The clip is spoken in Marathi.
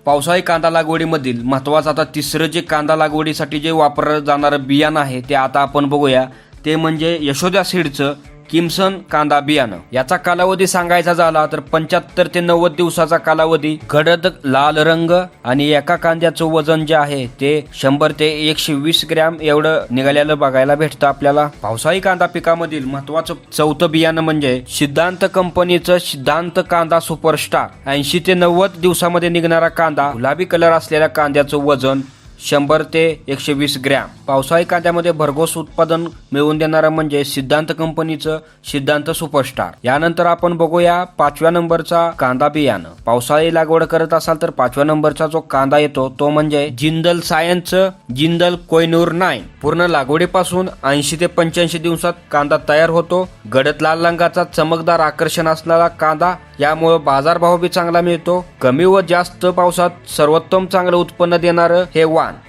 पावसाळी कांदा लागवडीमधील महत्त्वाचं आता तिसरं जे कांदा लागवडीसाठी जे वापरलं जाणारं बियाणं आहे ते आता आपण बघूया. ते म्हणजे यशोदा सीडचं किमसन कांदा बियाणं. याचा कालावधी सांगायचा झाला तर 75 ते 90 दिवसाचा कालावधी, गडद लाल रंग आणि एका कांद्याचं वजन जे आहे ते 100 ते 120 ग्रॅम एवढं निघालेलं बघायला भेटतं आपल्याला. पावसाळी कांदा पिकामधील महत्वाचं चौथं बियाणं म्हणजे सिद्धांत कंपनीचं सिद्धांत कांदा सुपरस्टार. 80 ते 90 दिवसामध्ये निघणारा कांदा, गुलाबी कलर असलेल्या कांद्याचं वजन 100 ते 120 ग्रॅम. पावसाळी कांद्यामध्ये भरघोस उत्पादन मिळवून देणारं म्हणजे सिद्धांत कंपनीचं सिद्धांत सुपरस्टार. यानंतर आपण बघूया 5व्या नंबरचा कांदा बियाणं. पावसाळी लागवड करत असाल तर 5व्या नंबरचा जो कांदा येतो तो म्हणजे जिंदल सायन्सचं जिंदल कोहिनूर 9. पूर्ण लागवडीपासून 80 ते 85 दिवसात कांदा तयार होतो. गडद लाल रंगाचा चमकदार आकर्षण असलेला कांदा, यामुळे बाजारभाव बी चांगला मिळतो. कमी व जास्त पावसात सर्वोत्तम चांगलं उत्पन्न देणारं हे वाण.